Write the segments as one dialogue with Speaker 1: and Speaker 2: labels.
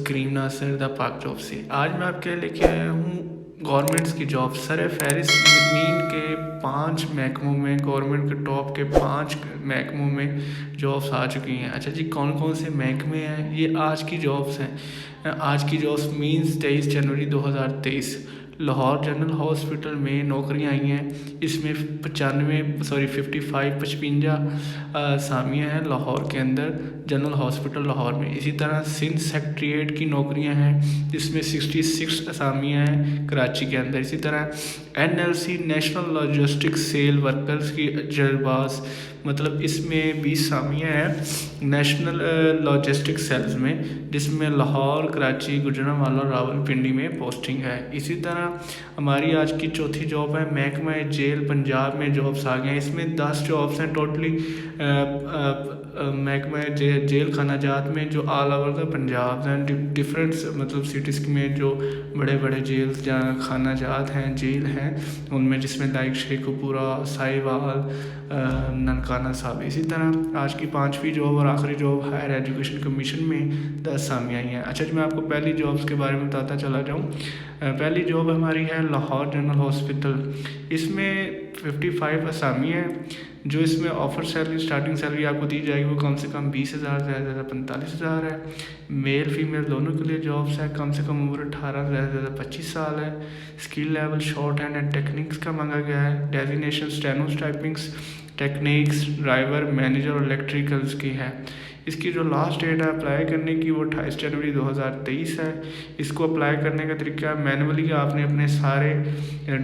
Speaker 1: करीम Nasir the पाक job से। आज मैं आपके लिए लेके आया हूँ गवर्नमेंट्स की जॉब। सर फहरिस्त मीन के 5 महकमों में, गवर्नमेंट के टॉप के 5 महकमों में जॉब्स आ चुकी हैं। अच्छा जी, कौन कौन से महकमे हैं? ये आज की जॉब्स हैं। आज की जॉब्स मीन्स 23 जनवरी 2023 लाहौर जनरल हॉस्पिटल में नौकरियां आई हैं। इसमें 55 असामियाँ हैं लाहौर के अंदर, जनरल हॉस्पिटल लाहौर में। इसी तरह सिंध सेक्रेटरीट की नौकरियां हैं, जिसमें 66 असामियाँ हैं कराची के अंदर। इसी तरह NLC national logistic cell workers की जरबाज, मतलब इसमें 20 असामियाँ हैं नेशनल लॉजिस्टिक सेल्स में, जिसमें लाहौर, कराची, गुजरांवाला, रावलपिंडी में पोस्टिंग है। इसी तरह हमारी आज की चौथी जॉब है महकमा जेल पंजाब में जॉब्स आ गए हैं। इसमें 10 जॉब्स हैं टोटली महकमा जेल खाना जात में, जो ऑल ओवर द पंजाब हैं, डिफरेंट मतलब सिटीज़ में जो बड़े बड़े जेल्स जहाँ खाना जात हैं, जेल हैं उनमें, जिसमें लाइक शेखुपुरा, साहिवाल, ननकाना साहब। इसी तरह आज की 5वीं जॉब और आखिरी जॉब हायर एजुकेशन कमीशन में 10 असामियाँ आई हैं। अच्छा जी, मैं आपको पहली जॉब्स के बारे में बताता चला जाऊँ। पहली जॉब हमारी है लाहौर जनरल हॉस्पिटल। इसमें 55 असामी हैं, जो इसमें ऑफर सैलरी, स्टार्टिंग सैलरी आपको दी जाएगी वो कम से कम 20,000, ज़्यादा से ज़्यादा 45,000 है। मेल फीमेल दोनों के लिए जॉब्स है। कम से कम उम्र 18, ज़्यादा से ज़्यादा 25 साल है। Skill level short hand and techniques का मांगा गया है। Designation स्टेनोस typings, techniques, driver, manager और इलेक्ट्रिकल्स की है। इसकी जो लास्ट डेट है अप्लाई करने की वो 28 जनवरी 2023 है। इसको अप्लाई करने का तरीका मैनुअली आपने अपने सारे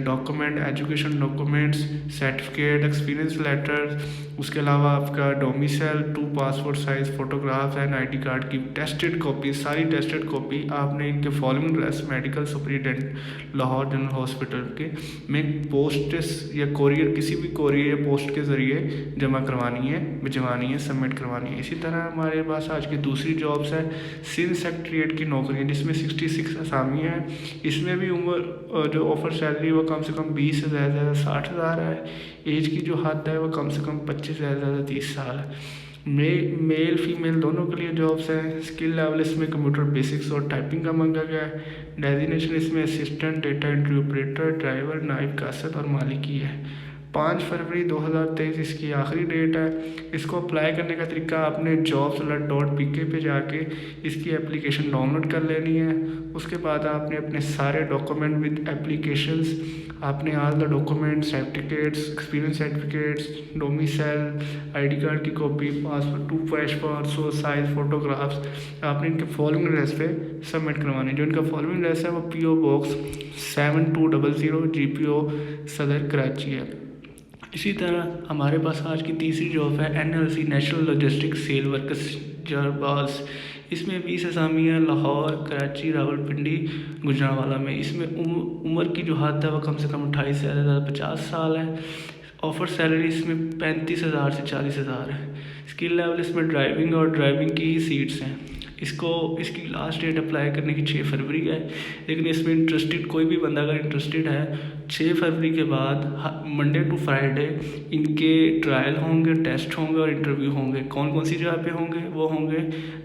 Speaker 1: document, education documents, certificate, experience letter, उसके अलावा आपका domicile, 2 passport size photograph and ID card की टेस्टेड कॉपी, सारी टेस्टेड कॉपी आपने इनके following address medical superintendent Lahore general hospital के में पोस्ट या कोरियर, किसी भी कोरियर या पोस्ट के ज़रिए जमा करवानी है, भिजवानी है, सबमिट करवानी है। इसी तरह हमारे पास आज की दूसरी जॉब्स है सिंध सेक्रेटरीट की नौकरी है, जिसमें 66 असामी हैं। इसमें भी उम्र जो ऑफर सैलरी वो कम से कम 20 से ज़्यादा 60,000 है। एज की जो हद है वो कम से कम 25 से ज़्यादा 30 साल है। मेल फीमेल दोनों के लिए जॉब्स हैं। स्किल लेवल इसमें कंप्यूटर बेसिक्स और टाइपिंग का मांगा गया है। डेजिग्नेशन इसमें assistant, data entry operator, driver, नायब कासत और मालिकी है। 5 फरवरी 2023 इसकी आखिरी डेट है। इसको अप्लाई करने का तरीका, आपने jobsalert.pk पे जाके इसकी एप्लीकेशन डाउनलोड कर लेनी है। उसके बाद आपने अपने सारे डॉक्यूमेंट विद एप्लीकेशंस, आपने all the document, certificates, experience certificates, domicile, ID card की copy, passport, 2 passport size photographs, आपने इनके फॉलोइंग एड्रेस पे सबमिट करवाने। जो इनका फॉलोइंग एड्रेस है वो PO बॉक्स 7200 GPO सदर कराची है। इसी तरह हमारे पास आज की तीसरी जॉब है NLC national logistic cell workers जरबाज। इसमें 20 असामियाँ लाहौर, कराची, रावलपिंडी, गुजरांवाला में। इसमें उम्र की जो हद है वह कम से कम 28 से ज़्यादा 50 साल है। ऑफर सैलरी इसमें 35,000 से 40,000 है। स्किल लेवल इसमें ड्राइविंग और ड्राइविंग की ही सीट्स हैं। इसकी लास्ट डेट अप्लाई करने की 6 फरवरी है। लेकिन इसमें इंटरेस्टेड कोई भी बंदा अगर इंटरेस्टेड है, 6 फरवरी के बाद मंडे टू फ्राइडे इनके ट्रायल होंगे, टेस्ट होंगे और इंटरव्यू होंगे। कौन कौन सी जगह पे होंगे? वो होंगे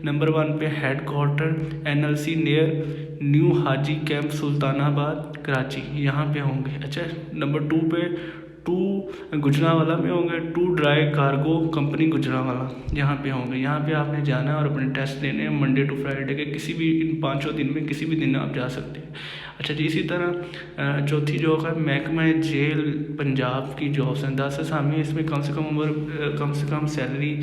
Speaker 1: नंबर 1 पे head quarter NLC near New Haji Camp Sultanabad Karachi, यहाँ पे होंगे। अच्छा, नंबर 2 पे 2 गुजरांवाला में होंगे, 2 ड्राई कार्गो कंपनी गुजरांवाला, यहाँ पे होंगे। यहाँ पे आपने जाना है और अपने टेस्ट लेने हैं मंडे टू फ्राइडे के, किसी भी इन 5 दिन में किसी भी दिन आप जा सकते हैं। अच्छा जी, इसी तरह चौथी जॉब है महकमा जेल पंजाब की जॉब्स हैं। 10 असामी, इसमें कम से कम उम्र, कम से कम सैलरी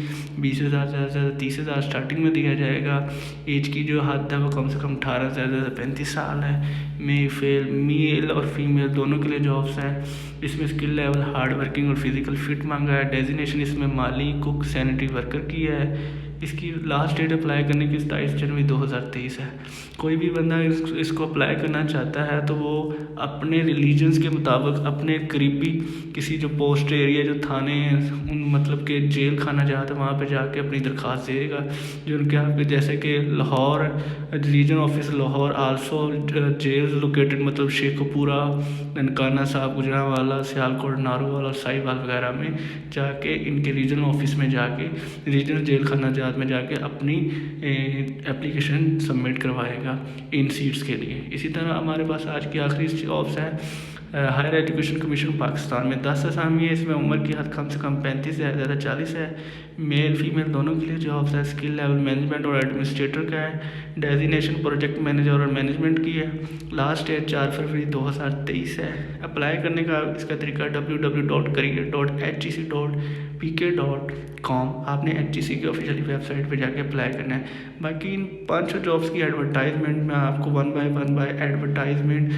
Speaker 1: 20,000 से ज़्यादा 30,000 स्टार्टिंग में दिया जाएगा। एज की जो हद है वो कम से कम 18 से ज़्यादा 35 साल है। मेल और फीमेल दोनों के लिए जॉब्स हैं। इसमें स्किल लेवल हार्ड वर्किंग और फिजिकल फिट मांगा है। डेजिग्नेशन इसमें माली, कुक, सैनिटरी वर्कर की है। इसकी लास्ट डेट अप्लाई करने की 27 जनवरी 2023 है। कोई भी बंदा इसको अप्लाई करना चाहता है तो वो अपने रिलीजन्स के मुताबिक अपने करीबी किसी जो पोस्ट एरिया, जो थाने हैं, उन मतलब के जेल खाना जाता है, वहाँ पे जाके अपनी दरख्वास्त देगा। जो उनके यहाँ पे जैसे कि Lahore region office Lahore, also jails located मतलब शेखुपुरा, ननकाना साहब, गुजरांवाला, सियालकोट, नारोवाल और साहिवाल वगैरह में जाके इनके रीजनल ऑफिस में जाके रीजनल जेल खाना जात में जाके अपनी एप्लीकेशन सबमिट करवाएगा इन सीट्स के लिए। इसी तरह हमारे पास आज की आखिरी जॉब्स हैं। हायर एजुकेशन कमीशन पाकिस्तान में 10 असामी है। इसमें उम्र की हद कम से कम 35 है, ज़्यादा 40 है। मेल फीमेल दोनों के लिए जॉब्स है। स्किल लेवल मैनेजमेंट और एडमिनिस्ट्रेटर का है। डेजिग्नेशन प्रोजेक्ट मैनेजर और मैनेजमेंट की है। लास्ट डेट 4 फरवरी 2023 है। अप्लाई करने का इसका तरीका www.career.hec.pk.com। आपने HGC की ऑफिशियल वेबसाइट पर जाके अप्लाई करना है। बाकी इन 5 जॉब्स की एडवर्टाइजमेंट मैं आपको वन बाय एडवर्टाइजमेंट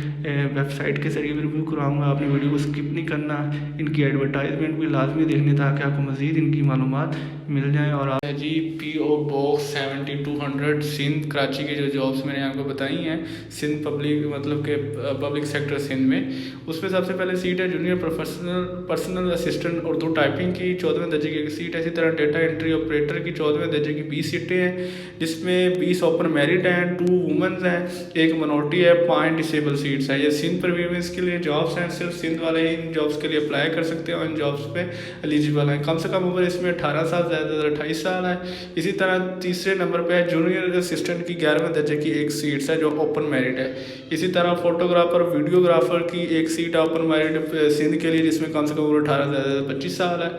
Speaker 1: वेबसाइट के जरिए भी रिव्यू कराऊंगा। आपने वीडियो को स्किप नहीं करना, इनकी एडवर्टाइजमेंट भी लाजमी देखनी ताकि आपको मज़ीद इनकी मालूमात मिल जाए। और आप जी PO बॉक्स 7200 सिंध कराची की जो जॉब्स मैंने आपको बताई हैं सिंध पब्लिक मतलब के पब्लिक सेक्टर सिंध में, उसमें सबसे पहले सीट है junior personal assistant Urdu typing की 14वें दर्जे की एक सीट है। इसी तरह डेटा एंट्री ऑपरेटर की 14वें दर्जे की 20 सीटें हैं, जिसमें 20 ओपन मेरिट हैं, 2 वुमेंस हैं, 1 मिनॉरिटी है, 5 डिसेबल सीट्स हैं। ये सिंध प्रीवियस के लिए जॉब्स हैं, सिर्फ सिंध वाले ही इन जॉब्स के लिए अप्लाई कर सकते हैं और इन जॉब्स पे एलिजिबल हैं। कम से कम उम्र इसमें 18 साल, ज़्यादा 28 साल है। इसी तरह तीसरे नंबर पे है जूनियर असिस्टेंट की 11वें दर्जे की एक सीट है जो ओपन मेरिट है। इसी तरह फोटोग्राफर वीडियोग्राफर की एक सीट है ओपन मेरिट सिंध के लिए, जिसमें कम से कम उम्र 18 ज़्यादा 25 साल है।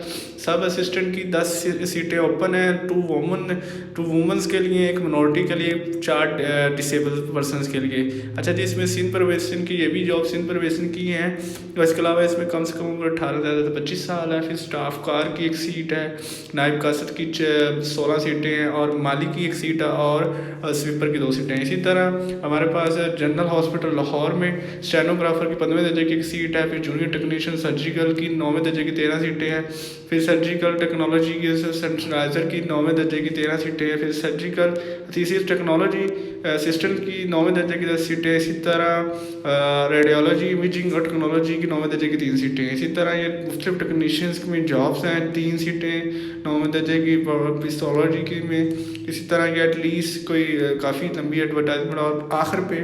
Speaker 1: सब असिस्टेंट की 10 सीटें ओपन हैं, 2 वुमेंस के लिए, 1 मिनॉरिटी के लिए, 4 डिसेबल पर्सनस के लिए। अच्छा जी, इसमें सिंध प्रोवेशन की ये भी जॉब सिंध प्रोवेशन की हैं। इसके अलावा इसमें कम से कम उम्र 18 ज़्यादा 25 साल है। फिर स्टाफ कार की एक सीट है, नायब कासद की 16 सीटें हैं और माली की एक सीट है और स्वीपर की 2 सीटें हैं। इसी तरह हमारे पास जनरल हॉस्पिटल लाहौर में स्टेनोग्राफर की 15वें दर्जे की एक सीट है। फिर जूनियर टेक्नीशियन सर्जिकल की 9वें दर्जे की 13 सीटें हैं। फिर सर्जिकल टेक्नोलॉजी की सेंट्रलाइजर की 9वें दर्जे की 13 सीटें हैं। फिर सर्जिकल थीसिस टेक्नोलॉजी असिस्टेंट की 9वें दर्जे की 10 सीटें। इसी तरह रेडियोलॉजी इमेजिंग और टेक्नोलॉजी की 9वें दर्जे की 3 सीटें। इसी तरह ये मुख्तलिफ टेक्नीशियंस में जॉब्स हैं, 3 सीटें 9वें दर्जे की पिस्तोलॉजी की में। इसी तरह की एटलीस्ट कोई काफ़ी लंबी एडवर्टाइजमेंट। और आखिर पे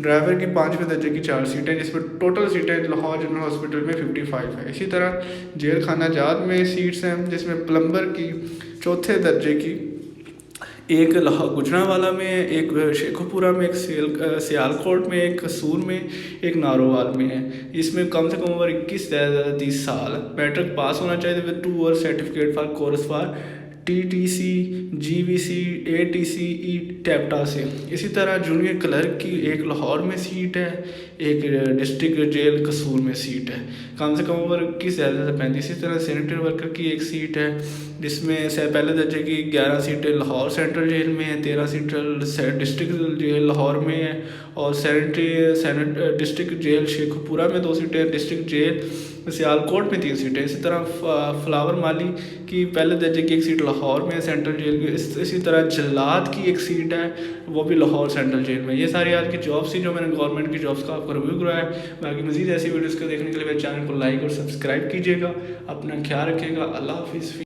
Speaker 1: ड्राइवर की 5वें दर्जे की 4 सीटें, जिसमें टोटल सीटें लाहौर जनरल हॉस्पिटल में 55 है। इसी तरह जेल खाना जात में सीट्स हैं, जिसमें प्लम्बर की 4थे दर्जे की एक गुजरांवाला में, एक शेखोपुरा में, एक सियालकोट में, एक कसूर में, एक नारोवाल में है। इसमें कम से कम उम्र 21 ज़्यादा 30 साल, मैट्रिक पास होना चाहिए विद 2 और certificate for course for TTC GVC ATC टैप्टा से। इसी तरह जूनियर क्लर्क की एक लाहौर में सीट है, एक डिस्ट्रिक्ट जेल कसूर में सीट है। कम से कम उम्र 21 ज़्यादा 35। इसी तरह सैनिटरी वर्कर की एक सीट है, जिसमें से पहले दर्जे की 11 सीटें लाहौर सेंट्रल जेल में है, 13 सीटें डिस्ट्रिक्ट जेल लाहौर में है और डिस्ट्रिक्ट जेल शेखपुरा में 2 सीटें, डिस्ट्रिक्ट जेल सियालकोट में 3 सीटें। इसी तरह फ्लावर माली की पहले दर्जे की एक सीट लाहौर में सेंट्रल जेल में। इसी तरह जल्लाद की एक सीट है, वो भी लाहौर सेंट्रल जेल में। ये सारी आज की जॉब्स थी जो मैंने गवर्नमेंट की जॉब्स का आपको रिव्यू कराया है। बाकी मज़ीद ऐसी वीडियोज़ को देखने के लिए मेरे चैनल को लाइक और सब्सक्राइब कीजिएगा। अपना ख्याल रखिएगा। अल्लाह हाफिज़।